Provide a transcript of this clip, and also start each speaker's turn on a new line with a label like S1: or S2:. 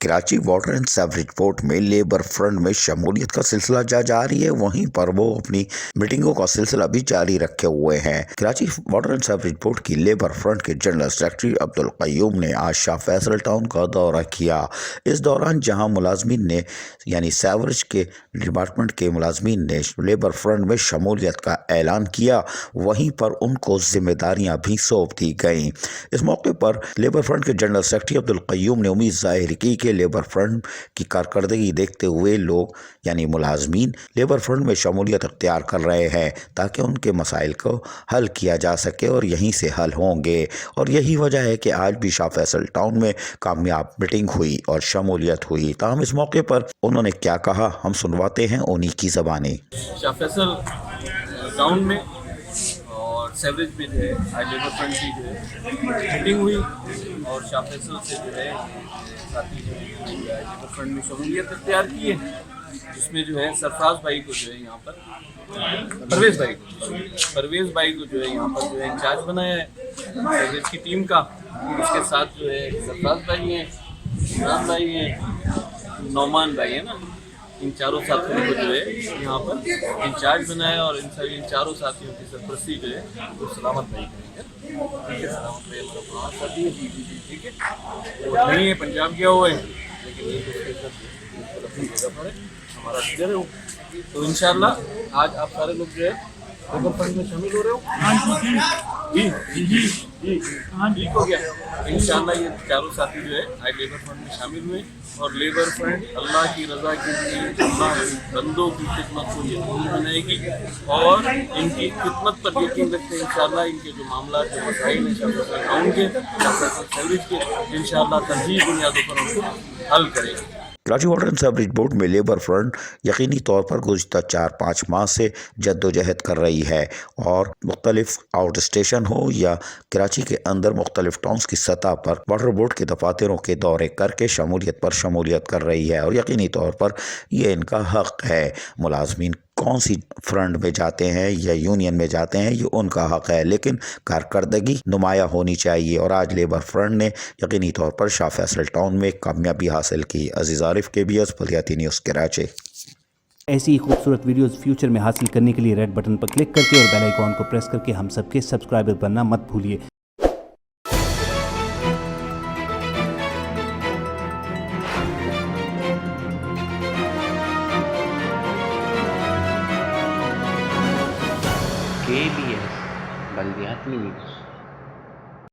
S1: Karachi water and sewerage board میں labour front میں شمولیت کا سلسلہ جاری ہے، وہیں پر وہ اپنی میٹنگوں کا سلسلہ بھی جاری رکھے ہوئے ہیں۔ Karachi water and sewerage board کی لیبر فرنٹ کے جنرل سیکرٹری عبدالقیوم نے آج شاہ فیصل ٹاؤن کا دورہ کیا۔ اس دوران جہاں ملازمین نے یعنی سیوریج کے ڈپارٹمنٹ کے ملازمین نے لیبر فرنٹ میں شمولیت کا اعلان کیا، وہیں پر ان کو ذمہ داریاں بھی سونپ دی گئیں۔ اس موقع پر لیبر فرنٹ کے جنرل سیکرٹری عبدالقیوم نے امید ظاہر کی کہ لیبر فرنٹ کی کارکردگی دیکھتے ہوئے لوگ یعنی ملازمین لیبر فرنٹ میں شمولیت اختیار کر رہے ہیں تاکہ ان کے مسائل کو حل کیا جا سکے اور یہیں سے حل ہوں گے، اور یہی وجہ ہے کہ آج بھی شاہ فیصل ٹاؤن میں کامیاب میٹنگ ہوئی اور شمولیت ہوئی۔ تاہم اس موقع پر انہوں نے کیا کہا، ہم سنواتے ہیں انہی کی زبانیں۔
S2: شاہ فیصل ٹاؤن میں اور سیوریج میں جو ہے آج لیبر فرنٹ کی جو ہے میٹنگ ہوئی، اور شاہ فیصل سے جو ہے ساتھی جو ہے لیبر فرنٹ میں شمولیت اختیار کی ہے، جس میں جو ہے سرفراز بھائی کو جو ہے یہاں پر پرویز بھائی کو جو ہے یہاں پر جو ہے انچارج بنایا ہے سیوریج کی ٹیم کا۔ اس کے ساتھ جو ہے سرفراز بھائی ہیں، عمران بھائی ہیں، نعمان بھائی ہیں نا، ان چاروں ساتھیوں کو جو ہے یہاں پر انچارج بنایا، اور ان چاروں ساتھیوں کی سرپرستی جو ہے وہ سلامت بھائی کریں گے۔ سلامت بھائی اللہ ساتھی ہے، ٹھیک ہے، وہ نہیں ہے پنجاب گیا ہوا ہے، لیکن یہ اپنی جگہ پر ہے، ہمارا لیڈر ہے وہ۔ تو انشاءاللہ آج آپ سارے لوگ جو ہے لیبر فرنٹ میں شامل ہو رہے ہو؟ ٹھیک ہو گیا۔ انشاءاللہ یہ چاروں ساتھی جو ہے آج لیبر فرنٹ میں شامل ہوئے، اور لیبر فرنٹ اللہ کی رضا کے لیے اللہ بندوں کی خدمت کو یقینی بنائے گی، اور ان کی خدمت پر یقین رکھتے ہیں انشاءاللہ ان کے جو معاملات جو مسائل ہیں شاہ فیصل ٹاؤن کے، شاہ فیصل سیوریج کے، انشاءاللہ تنظیمی بنیادوں پر ان کو حل کرے گا۔
S1: Karachi water and sewerage board میں لیبر فرنٹ یقینی طور پر گزشتہ 4-5 ماہ سے جدوجہد کر رہی ہے، اور مختلف آؤٹ اسٹیشن ہو یا کراچی کے اندر مختلف ٹاؤنز کی سطح پر واٹر بورڈ کے دفاتروں کے دورے کر کے شمولیت کر رہی ہے، اور یقینی طور پر یہ ان کا حق ہے۔ ملازمین کون سی فرنٹ میں جاتے ہیں یا یونین میں جاتے ہیں یہ ان کا حق ہے، لیکن کارکردگی نمایاں ہونی چاہیے، اور آج لیبر فرنٹ نے یقینی طور پر شاہ فیصل ٹاؤن میں کامیابی حاصل کی۔ عزیز عارف KBS بلیاتی نیوز کراچی۔
S3: ایسی ہی خوبصورت ویڈیوز فیوچر میں حاصل کرنے کے لیے ریڈ بٹن پر کلک کر کے اور بیل آئیکن کو پریس کر کے ہم سب کے سبسکرائبر بننا مت بھولیے۔
S4: KBS بلدیاتی نیوز۔